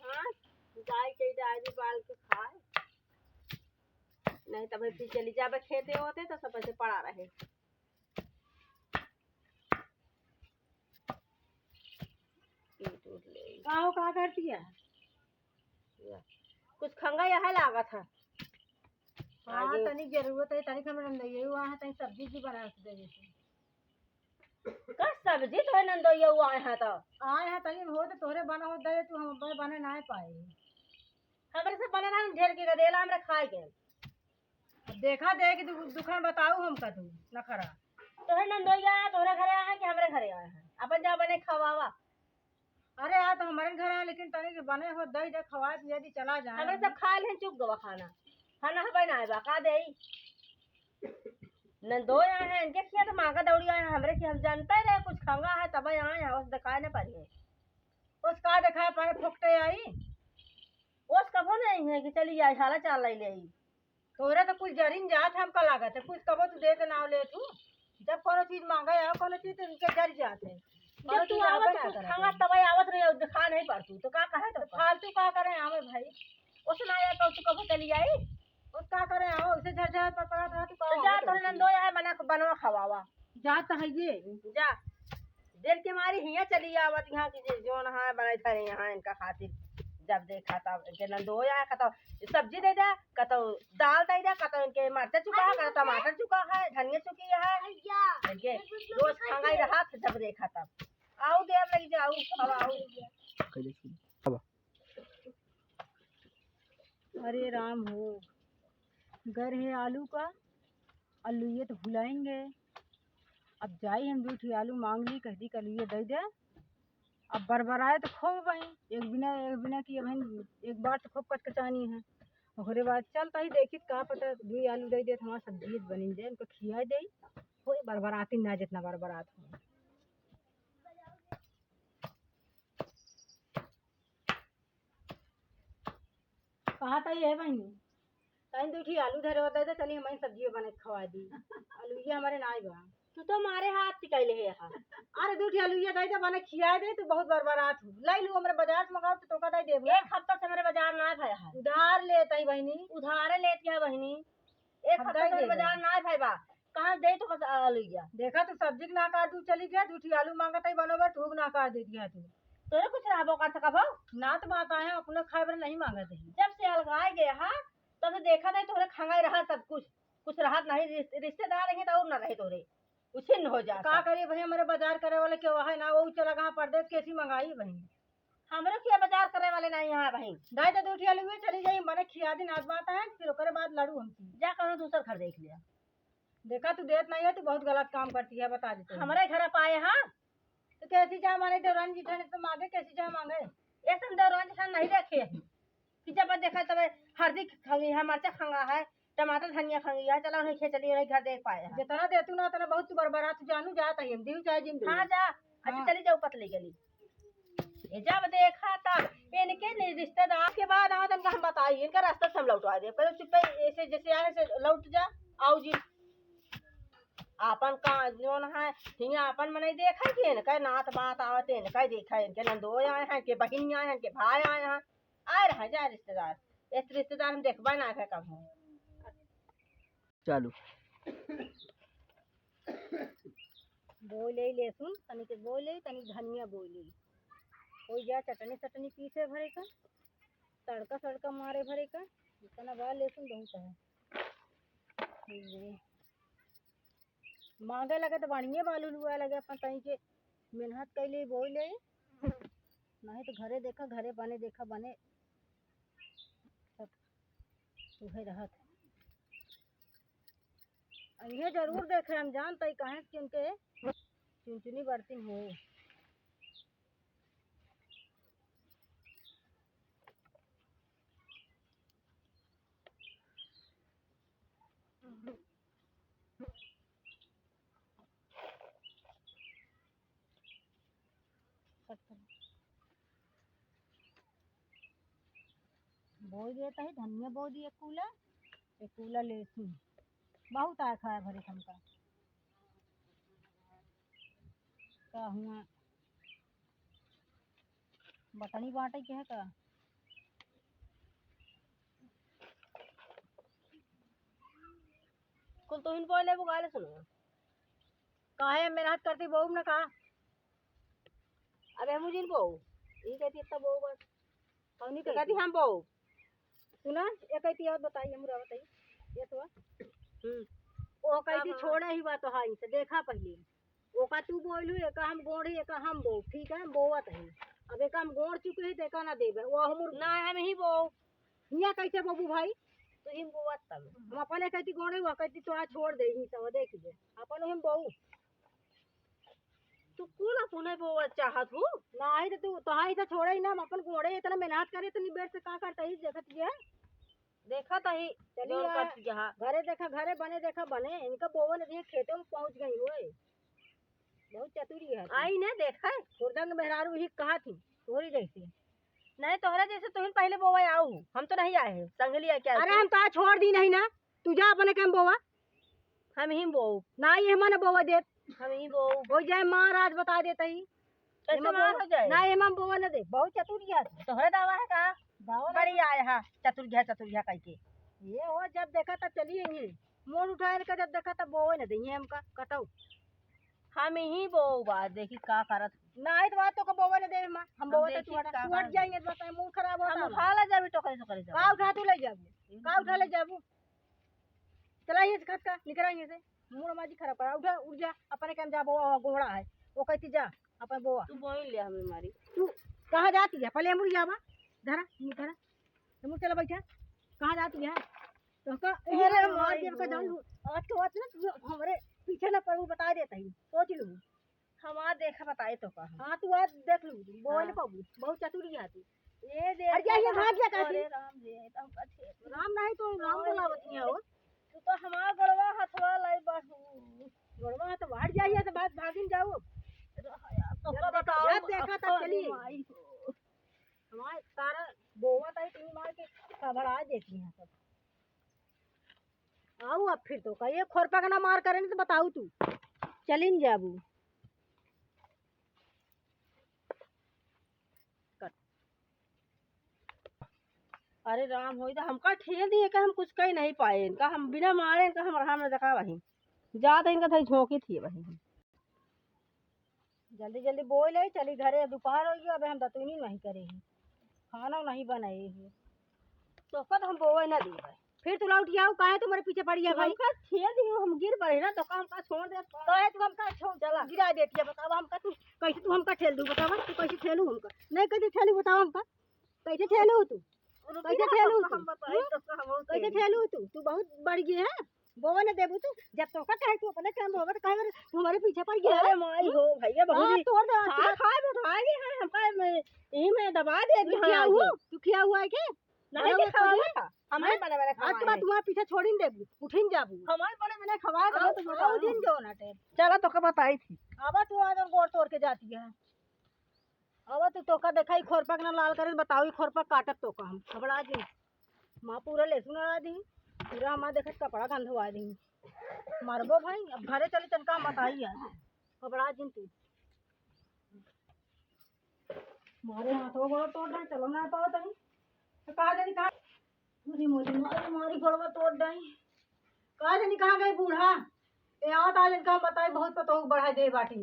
हाँ गाय के डायरी बाल के खाए नहीं तब फिर चली जाबे खेते होते तो सब ऐसे पड़ा रहे। गाँव कहाँ करती है कुछ खंगा यहाँ लागत है। हाँ तनी जरूरत है तनी कम ये हुआ है तनी सब्जी की बना दे जैसे का सब्जी तो नंदोइया हुआ है तो आए हैं तनी हो तो तोरे बना हो दे तू हम बने ना पाए हमरे से बने ना ढेर के गदेला हमरे खाए के देखा दे कि दुकान बताऊ हम का तू न खरा तोरे नंदोइया तोरे घरे आए हैं कि हमरे घरे आए हैं अपन जा बने खवावा। अरे यार तो हमारे घर है लेकिन तनी के बने हो दही दे खवाए पिया दी चला जाए हमरे सब खा ले चुप गवा खाना खाना है बनाए बा का दे नंदोया है इनके किया तो मांगा दौड़ी आए हैं हमरे की हम जानते रहे कुछ खंगा है तब आए हैं उस दिखाए न पाइए उसका देखा पाए फुकटे आई उस कबो नहीं है कि चली जाए हाला चाल ले आई तोरे तो कुछ जरिन जात हमका लागत है कुछ कबो तू दे के नाव ले तू जब कोनो चीज मांगा या कोनो चीज तो इनके जर जात है जब तू आवत खंगा तब आवत रहे दिखा नहीं पड़ती तो का कहे तो फालतू का करे आवे भाई उसने आया तो तू कबो चली आई उस का करे आओ उसे झरझर पर पड़ा था तू का जा तोरे नंदोया है बना बनवा खवावा जात है ये जा दिल के मारी हिया चली आवत यहाँ की जोन है बनाई थारे यहाँ इनका खातिर जब देखा तब इनके नंदोया है कतो सब्जी दे दे कतो दाल दे दे कतो इनके मिर्चा चुका है कतो टमाटर चुका है धनिया चुकी है इनके रोज खांगा रहा जब देखा तब आओ देर लगी जाओ आओ अरे राम हो घर है आलू का आलू ये तो भुलाएंगे अब जाई हम दूठी आलू मांग ली कह दी कल ये दे दे अब बरबराए तो खूब भाई एक बिना किए भाई एक बार तो खूब कचकचानी है ओकरे बाद चलता ही देखी का पता दू आलू दे दे हमारा सब्जी बनी जाए उनको खिया दे कोई बरबराती ना जितना बरबरात हो कहा था ये भाई कहीं दूठी आलू धरे होता है चलिए हमारी सब्जी बना के खवा दी आलू ये हमारे ना बा तू तो मारे हाथ टिकाइले है यहाँ अरे दूठी आलू ये दे दे बने खिया दे तू बहुत बरबरात हो लाई लू हमरे बाजार से मंगाओ तो का दे देब एक हफ्ता से मेरे बाजार ना खाया है उधार लेता ही बहनी उधारे लेती है बहनी एक हफ्ता से बाजार ना खाए बा कहाँ दे तो आलू गया देखा तू सब्जी के ना काट तू चली गया दूठी आलू मांगता ही बनोगा ठूक ना काट दे दिया तू तोरे कुछ रहबो कर सका भाव ना तो बात आए अपने खाए बर नहीं मांगते जब से अलगाए गया हाँ तब से देखा था तोरे खंगा रहा सब कुछ राहत नहीं रिश्तेदार रहे तो और ना रहे तोरे उछिन्न हो जा का करिए भाई हमारे बाजार करे वाले क्यों है ना वो चला कहाँ परदेश कैसी मंगाई भाई हमरे क्या बाजार करे वाले नहीं यहाँ भाई दाई तो दूठी आलू में चली जाई मैंने खिया दिन आज बात है फिर ओकरे बाद लड़ू हमसे जा करो दूसरा घर देख लिया देखा तू देत नहीं है तू बहुत गलत काम करती है बता देते हमारे घर पाए हाँ तो कैसी चाह माने देवरान जी ने तो मांगे कैसी चाह मांगे ऐसा देवरान जी नहीं देखे कि जब देखा तब हल्दी खंगी है मिर्चा खंगा है टमाटर धनिया खंगी है चलो उन्हें चलिए उन्हें घर देख पाए जितना देतू ना उतना बहुत बरबरा तू जानू जाता है दीव चाहे जिम हाँ जा अच्छा चली जाओ पतली गली ये जब देखा तब इनके रिश्तेदार के बाद आओ तो हम बताइए इनका रास्ता सब लौटवा दे पहले चुप ऐसे जैसे आए से लौट जा आओ जी आपन का जोन है हिया अपन मने देखा कि इनका नात बात आवते इनका देखा इनके नंदोय आए हैं के बहिन आए हैं के भाई आए हैं आए रहे जा रिश्तेदार इस रिश्तेदार हम देखबा ना है कब हो चालू बोले लहसुन तनी के बोले तनी धनिया बोले कोई जा चटनी पीसे भरे का तड़का मारे भरे का इतना बड़ा लहसुन बहुत है मांगे लगे तो बढ़िया बालू लुआ लगे अपन तई के मेहनत कैले बोले नहीं तो घरे देखा घरे बने देखा बने सब तुहे रहत ये जरूर देखे हम जानते ही कहें कि उनके चुनचुनी बरती हो बो देता है धनिया बो दिए एक कूला लहसुन बहुत आया खाया भरे हमका का हुआ बटनी बाटे के है का कुल तो इन बोले वो गाले सुनो। काहे मेहनत करती बहू ने कहा अबे मुझे इन बहू ये कहती इतना बहू बस कौन नहीं कहती हम बहू सुना ये कहती और बताइए मुरा बताइए ये तो हम्म ओ कहती हाँ। छोड़ा ही बात तो हाई से देखा पहले ओ का तू बोलू एक हम गोड़ी एक हम बो ठीक है बोवत है अब एक हम गोड़ चुके ही देखा ना देबे वो हम ना हम ही बहू हिया कैसे बबू भाई तो हिम बहू तब हम अपने कहती गोड़े हुआ कहती तोड़ा छोड़ दे ही सब देखिए अपन हम बहू तू कौन अपने बहू चाहत हूँ ना ही तो तू तो ही तो छोड़े ही ना हम अपन गोड़े इतना मेहनत करे इतनी बेर से का करता ही देखत ये देखा तो ही चलिए जहाँ घरे देखा घरे बने देखा बने इनका बोवा ने देख खेतों में पहुंच गई हुए बहुत चतुरी है आई ने देखा है खुर्दंग मेहरारू ही कहा थी तोरी जैसी नहीं तोहरा जैसे तुम पहले बहू आओ हम तो नहीं आए हैं संग लिया क्या अरे हम तो छोड़ दी नहीं ना तू जा अपने काम बोवा हम ही बहू ना ये हमारे बोवा दे हम ही बहू हो जाए महाराज बता देता ही कैसे मार हो जाए ना ये बोवा न दे बहुत चतुरी है तोहरा दावा है का दावा बड़ी आए हाँ चतुर्घ्या कह के ये हो जब देखा था चलिए ही मोड़ उठाए का जब देखा था बोवा न दे हमका कटाऊ हम ही बहू बात देखी का करत ना तो बात तो का बोवा न दे मां हम बोवा तो देखी का तू हट करत। जाएंगे तो बता मुंह खराब हम होता उठा ले जाबी टोकरे टोकरे जा का उठा तू ले जाबू का उठा ले जाबू चलाइए खत का निकराइए से मुंह माजी खराब पड़ा उठा उठ जा अपने काम जा बोवा गोड़ा है वो कहती जा अपन बोवा तू बोल लिया हमें मारी तू कहाँ जाती है पहले मुड़ जावा धरा मुँह धरा मुँह चला बैठा कहाँ जाती है तो का अरे मार दिया का जान आज के बाद ना हमारे पीछे ना पड़ू बता देता ही सोच लूँ हमारा देखा बताए तो का हाँ तू आज देख लूँ बोल हाँ। पाबू बहुत चतुरी है तू ये देख अरे ये भाग जा कहती अरे राम जी तम कछे राम नहीं तो राम बुलावती है वो तू तो हमारा गड़वा हथवा लाई बासु गड़वा तो बाहर जाइए तो बात भागिन जाओ तो का बताओ जब देखा तब चली हमारे सारा बोवा ताई तीन मार के खबड़ा देती हैं सब आओ अब फिर तो कहिए खोरपा का ना मार करें तो बताऊ तू चलिन जाबू अरे राम हो तो हमका ठेल दिए का हम कुछ कह नहीं पाए इनका हम बिना मारे इनका हम देखा वही ज्यादा इनका थी झोंकी थी वही जल्दी जल्दी बोल ले चली घरे दोपहर हो गई अब हम दतुनी नहीं करेगी खाना नहीं बनाएगी तो कद हम बोवे ना दी भाई फिर तू लौट आओ काहे तुम्हारे पीछे पड़ी है भाई हमका ठेल दिए हम गिर पड़े ना तो काम का छोड़ दे काहे तू हमका छोड़ चला गिरा देती है बताओ हमका तू कैसे तू हमका ठेल दू बतावा तू कैसे ठेलू हमका नहीं कैसे ठेलू बताओ हमका कैसे ठेलू तू कैसे ठेलू हम बताए तो हम कैसे ठेलू तू बहुत बढ़ गई है बोवा ने देबू तू जब तो का कहे तू अपने काम होगा तो कहे तुम्हारे पीछे पड़ गया अरे माई हो भैया हाँ, बहुत तोड़ दे खा खा बैठाएंगे हैं हमका यही में दबा दे तू किया हुआ तू किया हुआ है के नहीं बड़ा दिखावा बड़ा हमें बड़े बड़े आज के बाद तुम्हारे पीछे छोड़िन देबू उठिन जाबू हमारे बड़े मैंने खवाया आओ तो बताओ दिन जो ना टेप चला तो का बताई थी अब तू आज गोड़ तोड़ के जाती है अब तू टोका दिखाई खोरपक ना लाल करे बताओ खोरपक काटक टोका हम खबड़ा दी माँ पूरा लहसुन लगा दी पूरा हमारा देखत कपड़ा गंधवा दी मरबो भाई अब घरे चली तनका बताई है खबड़ा दिन तू मारे हाथों गोड़ तोड़ दे चलो ना पाओ तनी तो कहा जानी कहा पूरी मोरी मारी गोड़वा तोड़ दई कहा जानी कहाँ गई बूढ़ा ये आवत आज इनका बताई बहुत पतो बढ़ा दे बाटी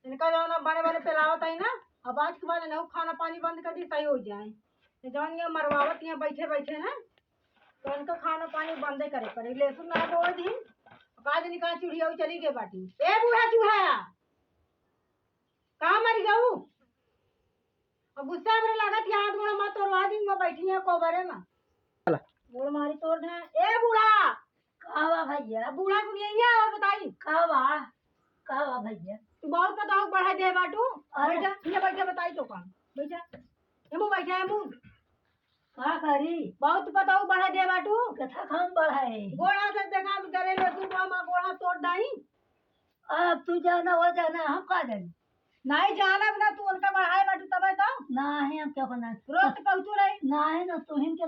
इनका जो ना बड़े बड़े पिलावत है ना अब आज के बाद ना खाना पानी बंद कर दी सही हो जाए जौन ये मरवावत यहाँ बैठे बैठे ना तो इनका खाना पानी बंदे करे पड़े लहसुन ना बोल दी कहा जानी कहाँ चूड़िया चली गई बाटी ए बूढ़ा चूहा कहाँ मर गऊ अब गुस्सा मेरे लागत यहाँ गोड़ मत तोड़वा दी मैं बैठी है कोबरे में गोड़ मारी तोड़ दे ए बूढ़ा कहवा भैया बूढ़ा को नहीं है और बताई कहवा भैया तू बहुत बताओ बढ़ा दे बाटू अरे। बैठा ये बैठा बताई तो काम बैठा हमू बैठा हमू का करी बहुत बताओ बढ़ा दे बाटू कथा खान बढ़ाए गोड़ा से देखा हम करे ले तू मां गोड़ा तोड़ दाई अब तू जाना वो जाना हम का जानी नहीं जाना बिना तू उनका बढ़ाए बाटू तबे तो ना है हम क्या करना रोक तो पहुंचू रही ना है ना तुहिन के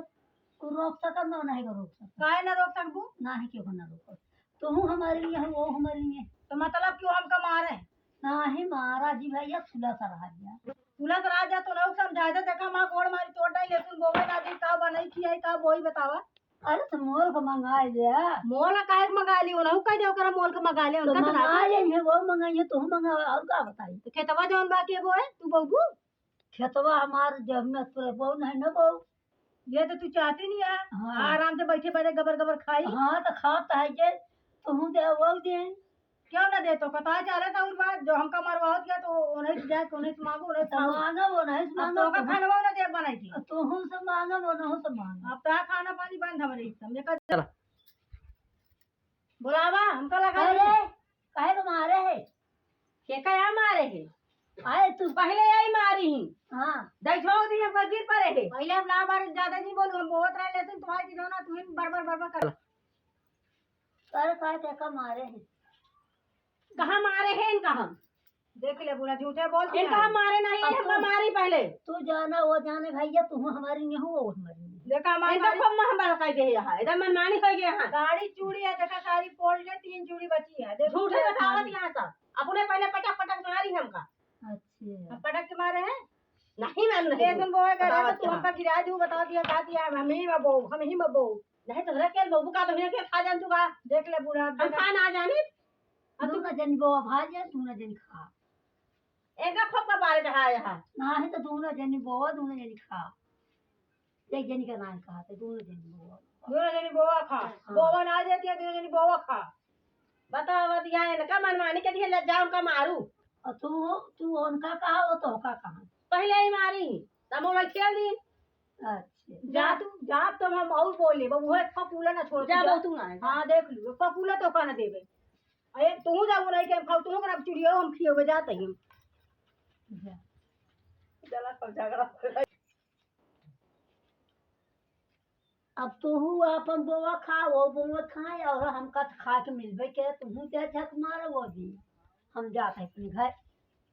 रोक सकम ना नहीं रोक सकम काहे ना रोक सकबू ना है क्यों ना रोक तुम हमारे लिए है वो हमारे लिए तो मतलब क्यों हमका मारे ना है महाराज जी भैया खुला सा रहा दिया तुलस राजा तो लोग समझाए थे देखा मां गोड़ मारी तोड़ दाई लेकिन बोवे दादी का बनाई की है का वही बतावा अरे तो मोल को मंगा लिया। मोल काहे के मंगा ली उनहु कह दे ओकरा मोल के मंगा ले तो उनका तो मंगा ना लेंगे, वो मंगाइए तो हम मंगा, और का बताई। तो खेतवा जौन बाकी है वो है तू बहू खेतवा हमार जब में तो बहु नहीं न बहु। ये तो तू चाहती नहीं है हाँ। आराम से बैठे बैठे गबर गबर खाई हाँ तो खाता है जे तुम दे वो दे। क्यों ना दे तो पता चले तो उस बात जो हमका मरवाओ किया तो उन्हें से जाए उन्हें से मांगो उन्हें से तो खाओ मांगा वो नहीं अब मांगा तो का खाना वो ना दे बनाई थी तो हम से मांगा वो नहीं से मांगा। अब तो खाना पानी बंद हमारे समझे कर चला बुलावा हमका लगा अरे काहे को मारे है। के क्या मारे है आए तू पहले यही मारी ही हाँ देखो दिन हम गिर पड़े है पहले हम ना मारे ज्यादा नहीं बोलू हम बहुत रह लेते तुम्हारी चीजों ना तुम बरबर कर अरे काहे का मारे है। कहाँ मारे हैं इनका हम देख ले बुरा झूठे बोल इनका हम मारे नहीं है हमका मारी पहले तू जाना वो जाने भैया तुम हमारी नहीं हो वो हमारी नहीं। देखा हमारे इधर कब हमारा कह गए यहाँ इधर मैं मानी कह गए यहाँ गाड़ी चूड़ी है देखा सारी फोड़ ले 3 चूड़ी बची है झूठे बतावत यहाँ सब अपने पहले पटक पटक मारी हमका अच्छा हम पटक के मारे हैं नहीं मान रहे सुन बोए कर रहे तू हमका गिरा दू बता दिया का दिया हम ही में बो हम ही में बो नहीं तो रखे बबू का तो के खा जान तू का देख ले बुरा हम खा ना जाने तू न जन वो भाज तू न जन खा एक खप का बारे चढ़ा यहाँ ना है तो तू न जन वो तू न जन खा एक जन का नाम कहा तो तू न जन वो दोनों जनी बोवा खा बोवा ना जाती है दोनों जनी बोवा खा बताओ दिया है ना मनमानी के दिए ले जाऊं का मारू और तू उनका कहा वो तो का कहा पहले ही मारी तब वो खेल दी अच्छा जा तू जा तुम हम और बोले वो है फपूला ना छोड़ जा तू ना हां देख लो फपूला तो का ना देबे अरे तू जा वो नहीं के खाओ तू करा चिड़िया हम खियोगे जाते ही चला सब झगड़ा अब तू अपन बोवा खा वो बोवा खाए और हमका खा के मिलबे के तू ते झक मारे वो भी हम जाते अपने घर।